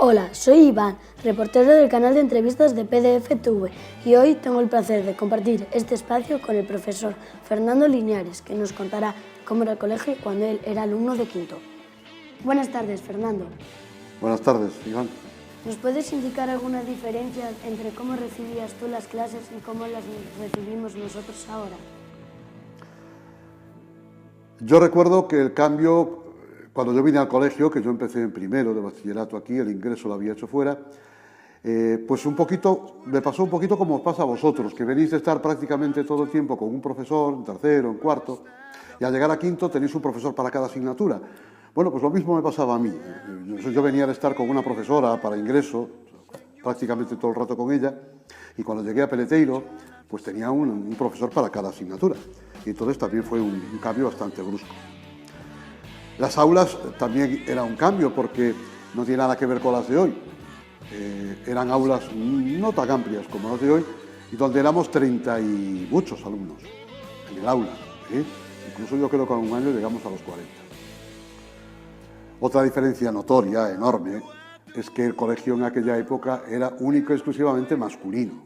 Hola, soy Iván, reportero del canal de entrevistas de PDF-TV y hoy tengo el placer de compartir este espacio con el profesor Fernando Liñares, que nos contará cómo era el colegio cuando él era alumno de quinto. Buenas tardes, Fernando. Buenas tardes, Iván. ¿Nos puedes indicar alguna diferencia entre cómo recibías tú las clases y cómo las recibimos nosotros ahora? Yo recuerdo que el cambio, cuando yo vine al colegio, que yo empecé en primero de bachillerato aquí, el ingreso lo había hecho fuera, pues me pasó un poquito como os pasa a vosotros, que venís de estar prácticamente todo el tiempo con un profesor, en tercero, en cuarto, y al llegar a quinto tenéis un profesor para cada asignatura. Bueno, pues lo mismo me pasaba a mí. Yo venía de estar con una profesora para ingreso, prácticamente todo el rato con ella, y cuando llegué a Peleteiro, pues tenía un profesor para cada asignatura. Y entonces también fue un cambio bastante brusco. Las aulas también era un cambio porque no tiene nada que ver con las de hoy. Eran aulas no tan amplias como las de hoy y donde éramos 30 y muchos alumnos en el aula. Incluso yo creo que en un año llegamos a los 40. Otra diferencia notoria, enorme, es que el colegio en aquella época era único y exclusivamente masculino.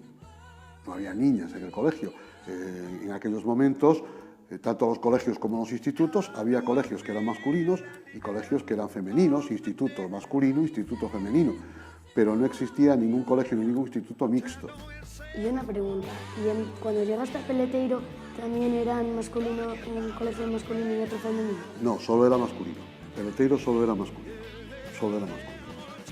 No había niñas en el colegio. En aquellos momentos, tanto los colegios como los institutos, había colegios que eran masculinos y colegios que eran femeninos, instituto masculino, instituto femenino, pero no existía ningún colegio ni ningún instituto mixto. Y una pregunta, cuando llegaste a Peleteiro también eran un colegio masculino y otro femenino? No, solo era masculino. Peleteiro solo era masculino, solo era masculino.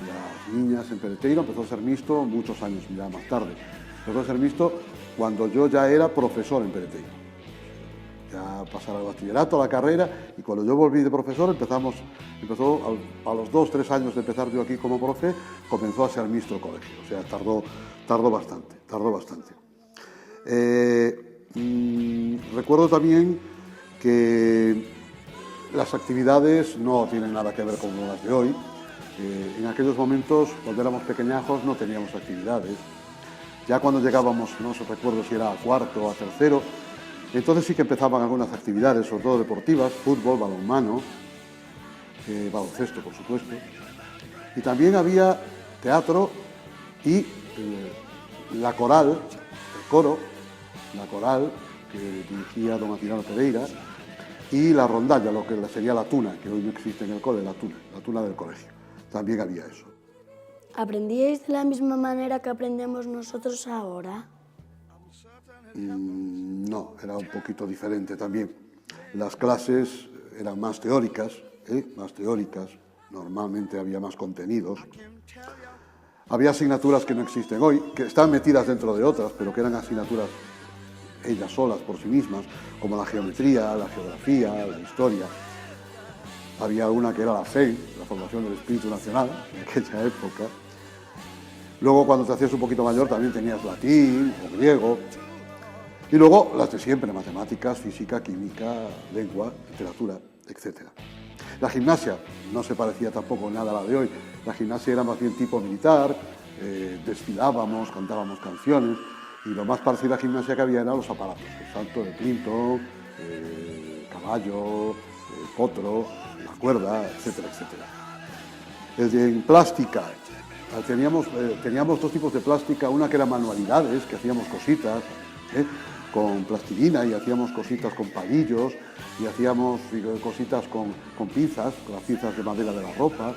Las niñas en Peleteiro empezó a ser mixto muchos años ya más tarde. Empezó a ser mixto cuando yo ya era profesor en Peleteiro. Ya pasar al bachillerato, a la carrera, y cuando yo volví de profesor empezó a los 2 o 3 años de empezar yo aquí como profe, comenzó a ser mixto el colegio. O sea, tardó bastante. Recuerdo también que las actividades no tienen nada que ver con las de hoy. En aquellos momentos, cuando éramos pequeñajos, no teníamos actividades. Ya cuando llegábamos, no recuerdo si era a cuarto o a tercero, entonces sí que empezaban algunas actividades, sobre todo deportivas, fútbol, balonmano, baloncesto, por supuesto. Y también había teatro y la coral, el coro, la coral que dirigía don Atilano Pereira, y la rondalla, lo que sería la tuna, que hoy no existe en el cole, la tuna del colegio. También había eso. ¿Aprendíais de la misma manera que aprendemos nosotros ahora? No, era un poquito diferente también. Las clases eran más teóricas, normalmente había más contenidos. Había asignaturas que no existen hoy, que están metidas dentro de otras, pero que eran asignaturas ellas solas por sí mismas, como la geometría, la geografía, la historia. Había una que era la FEI, la formación del espíritu nacional, en aquella época. Luego, cuando te hacías un poquito mayor, también tenías latín o griego. Y luego las de siempre, matemáticas, física, química, lengua, literatura, etc. La gimnasia no se parecía tampoco en nada a la de hoy. La gimnasia era más bien tipo militar, desfilábamos, cantábamos canciones, y lo más parecido a la gimnasia que había eran los aparatos, el salto de Clinton, caballo, potro, la cuerda, etcétera, etcétera. En plástica, teníamos 2 tipos de plástica, una que era manualidades, que hacíamos cositas, con plastilina, y hacíamos cositas con palillos, y hacíamos cositas con pinzas, con las pinzas de madera de la ropa,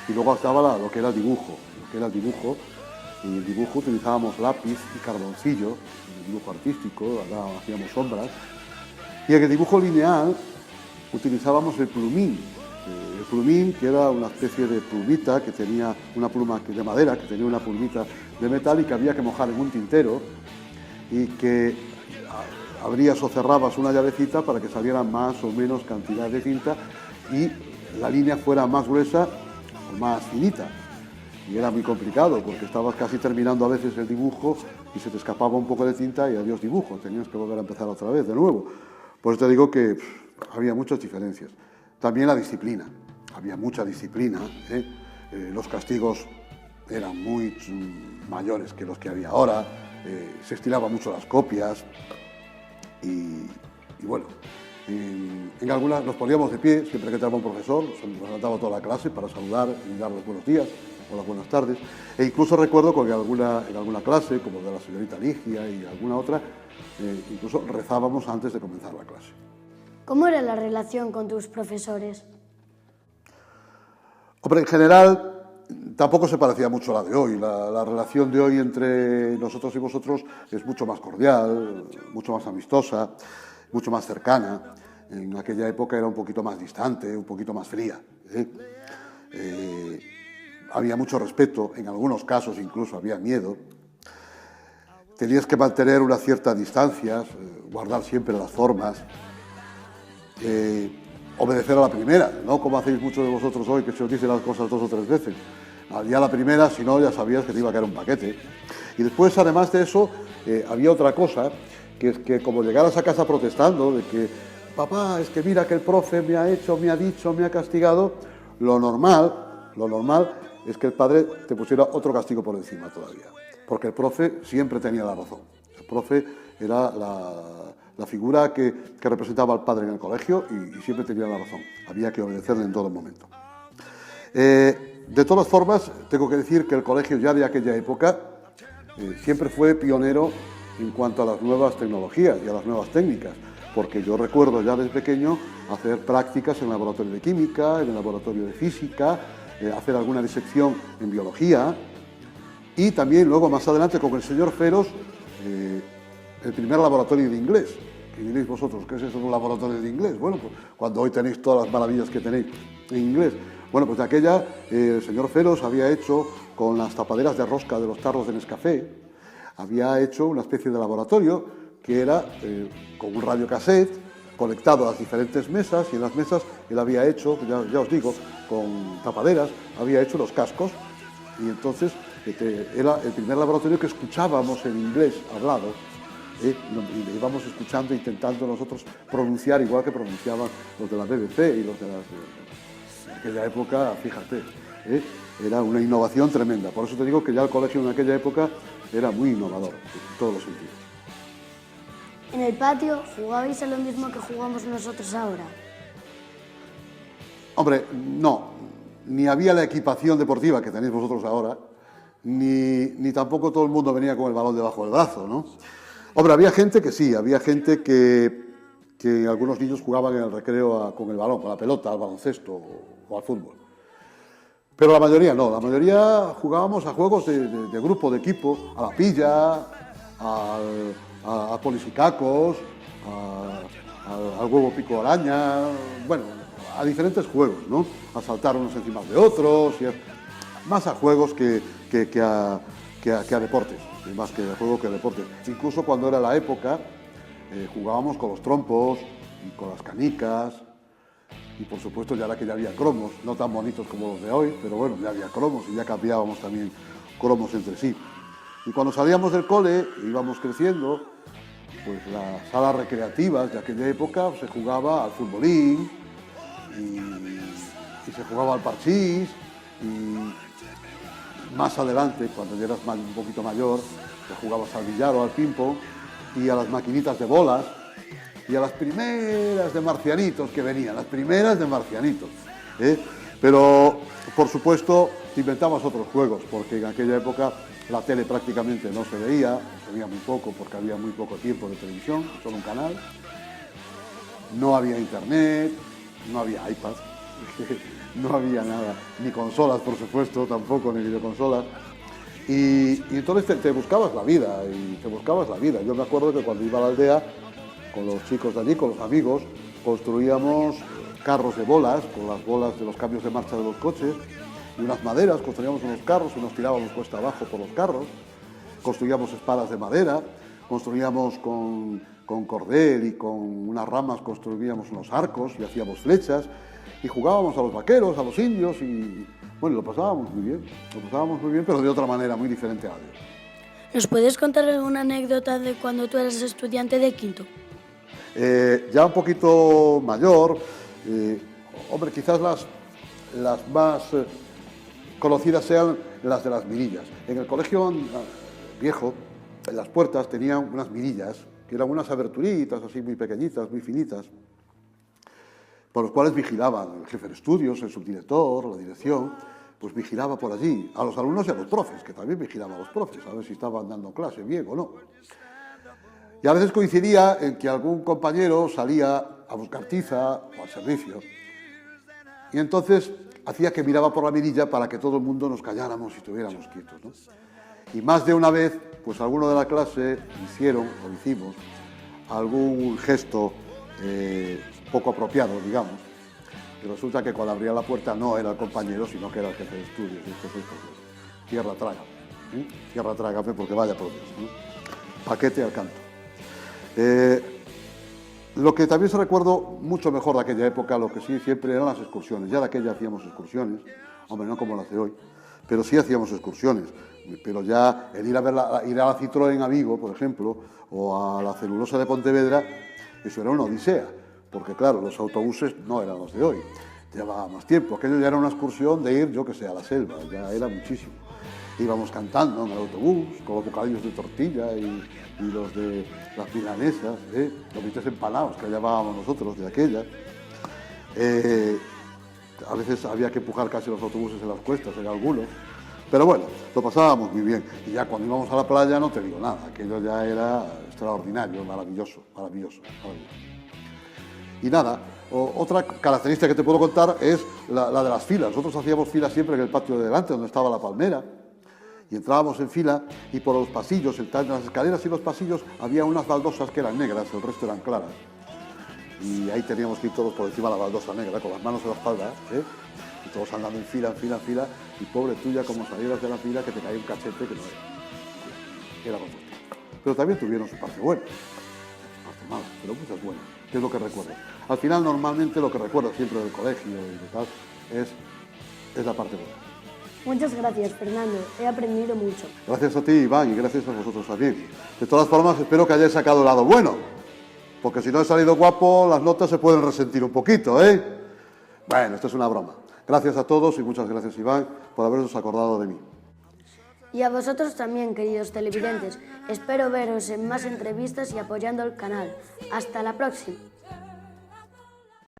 y luego estaba lo que era el dibujo, y en el dibujo utilizábamos lápiz y carboncillo, en el dibujo artístico, hacíamos sombras, y en el dibujo lineal utilizábamos el plumín, que era una especie de plumita que tenía una pluma de madera, que tenía una plumita de metal y que había que mojar en un tintero, y que abrías o cerrabas una llavecita para que saliera más o menos cantidad de tinta y la línea fuera más gruesa o más finita. Y era muy complicado porque estabas casi terminando a veces el dibujo y se te escapaba un poco de tinta y adiós dibujo, tenías que volver a empezar otra vez de nuevo. Por eso te digo que había muchas diferencias. También la disciplina, había mucha disciplina, los castigos eran muy mayores que los que había ahora, se estiraban mucho las copias y bueno, en algunas nos poníamos de pie siempre que entraba un profesor, nos levantaba toda la clase para saludar y dar los buenos días, hola, buenas tardes. E incluso recuerdo que en alguna clase, como de la señorita Ligia y alguna otra, incluso rezábamos antes de comenzar la clase. ¿Cómo era la relación con tus profesores? Hombre, en general tampoco se parecía mucho a la de hoy. La relación de hoy entre nosotros y vosotros es mucho más cordial, mucho más amistosa, mucho más cercana. En aquella época era un poquito más distante, un poquito más fría. Había mucho respeto, en algunos casos incluso había miedo. Tenías que mantener unas ciertas distancias, guardar siempre las formas, obedecer a la primera, no como hacéis muchos de vosotros hoy, que se os dice las cosas 2 o 3 veces. Ya la primera, si no, ya sabías que te iba a caer un paquete. Y después, además de eso, había otra cosa, que es que como llegaras a casa protestando, de que, papá, es que mira que el profe me ha hecho, me ha dicho, me ha castigado, lo normal es que el padre te pusiera otro castigo por encima todavía. Porque el profe siempre tenía la razón. El profe era la figura que representaba al padre en el colegio y siempre tenía la razón. Había que obedecerle en todo momento. De todas formas, tengo que decir que el colegio ya de aquella época siempre fue pionero en cuanto a las nuevas tecnologías y a las nuevas técnicas, porque yo recuerdo ya desde pequeño hacer prácticas en el laboratorio de química, en el laboratorio de física, hacer alguna disección en biología y también luego más adelante con el señor Feros el primer laboratorio de inglés. ¿Qué diréis vosotros? ¿Qué es eso de un laboratorio de inglés? Bueno, pues cuando hoy tenéis todas las maravillas que tenéis en inglés. Bueno, pues de aquella el señor Feros había hecho con las tapaderas de rosca de los tarros de Nescafé, había hecho una especie de laboratorio que era con un radiocassette conectado a las diferentes mesas y en las mesas él había hecho, ya os digo, con tapaderas, había hecho los cascos y entonces era el primer laboratorio que escuchábamos en inglés hablado. Y íbamos escuchando, intentando nosotros pronunciar igual que pronunciaban los de la BBC y los de en aquella época, fíjate, era una innovación tremenda. Por eso te digo que ya el colegio en aquella época era muy innovador, en todos los sentidos. ¿En el patio jugabais a lo mismo que jugamos nosotros ahora? Hombre, no, ni había la equipación deportiva que tenéis vosotros ahora, ni tampoco todo el mundo venía con el balón debajo del brazo, ¿no? Hombre, había gente que sí, había gente que algunos niños jugaban en el recreo con el balón, con la pelota, al baloncesto o al fútbol. Pero la mayoría no, la mayoría jugábamos a juegos de grupo, de equipo, a la pilla, a polis y cacos, al huevo pico araña, bueno, a diferentes juegos, ¿no? A saltar unos encima de otros, más a juegos que a deportes. Más que de juego que de deportes. Incluso cuando era la época, jugábamos con los trompos y con las canicas y por supuesto ya era que ya había cromos, no tan bonitos como los de hoy, pero bueno, ya había cromos y ya cambiábamos también cromos entre sí. Y cuando salíamos del cole, íbamos creciendo, pues las salas recreativas de aquella época se jugaba al futbolín y se jugaba al parchís y más adelante, cuando ya eras un poquito mayor, te jugabas al billar o al ping-pong y a las maquinitas de bolas y a las primeras de marcianitos que venían, las primeras de marcianitos. Pero, por supuesto, te inventabas otros juegos, porque en aquella época la tele prácticamente no se veía muy poco porque había muy poco tiempo de televisión, solo un canal. No había internet, no había iPad. No había nada, ni consolas, por supuesto, tampoco, ni videoconsolas. Y entonces te buscabas la vida, Yo me acuerdo que cuando iba a la aldea, con los chicos de allí, con los amigos, construíamos carros de bolas, con las bolas de los cambios de marcha de los coches, y unas maderas, construíamos unos carros y nos tirábamos cuesta abajo por los carros, construíamos espadas de madera, construíamos con cordel y con unas ramas construíamos unos arcos y hacíamos flechas, y jugábamos a los vaqueros, a los indios y, bueno, lo pasábamos muy bien, pero de otra manera, muy diferente a hoy. ¿Nos puedes contar alguna anécdota de cuando tú eras estudiante de quinto? Ya un poquito mayor, hombre, quizás las más conocidas sean las de las mirillas. En el colegio viejo, en las puertas tenían unas mirillas, que eran unas aberturitas así muy pequeñitas, muy finitas, por los cuales vigilaban el jefe de estudios, el subdirector, la dirección, pues vigilaba por allí, a los alumnos y a los profes, que también vigilaba a los profes, a ver si estaban dando clase bien o no. Y a veces coincidía en que algún compañero salía a buscar tiza o al servicio, y entonces hacía que miraba por la mirilla para que todo el mundo nos calláramos y estuviéramos quietos, ¿no? Y más de una vez, pues alguno de la clase hicimos algún gesto poco apropiado, digamos, y resulta que cuando abría la puerta no era el compañero, sino que era el jefe de estudios. Y entonces, pues, tierra traga, tierra trágame, porque vaya por Dios, ¿no? Paquete al canto. Lo que también se recuerdo mucho mejor de aquella época, lo que sí siempre eran las excursiones. Ya de aquella hacíamos excursiones, hombre, no como las de hoy, pero sí hacíamos excursiones. Pero ya el ir a la Citroën a Vigo, por ejemplo, o a la celulosa de Pontevedra, eso era una odisea, porque claro, los autobuses no eran los de hoy, llevaba más tiempo. Aquello ya era una excursión de ir, yo que sé, a la selva, ya era muchísimo. Íbamos cantando en el autobús, con los bocadillos de tortilla y los de las milanesas, los bichos empanados que llamábamos nosotros de aquella. A veces había que empujar casi los autobuses en las cuestas, en algunos. Pero bueno, lo pasábamos muy bien. Y ya cuando íbamos a la playa no te digo nada, aquello ya era extraordinario, maravilloso, maravilloso, maravilloso. Y nada, otra característica que te puedo contar es la de las filas. Nosotros hacíamos filas siempre en el patio de delante, donde estaba la palmera, y entrábamos en fila, y por los pasillos, entre las escaleras y los pasillos, había unas baldosas que eran negras, el resto eran claras. Y ahí teníamos que ir todos por encima de la baldosa negra, con las manos en la espalda, y todos andando en fila, y pobre tuya, como salieras de la fila, que te caía un cachete que no era fantástico. Pero también tuvieron su parte buena, parte mala, pero muchas buenas, que es lo que recuerdo. Al final, normalmente, lo que recuerdo siempre del colegio y de tal, es la parte buena. Muchas gracias, Fernando. He aprendido mucho. Gracias a ti, Iván, y gracias a vosotros también. De todas formas, espero que hayáis sacado el lado bueno, porque si no he salido guapo, las notas se pueden resentir un poquito, ¿eh? Bueno, esto es una broma. Gracias a todos y muchas gracias, Iván, por haberos acordado de mí. Y a vosotros también, queridos televidentes. Espero veros en más entrevistas y apoyando el canal. Hasta la próxima.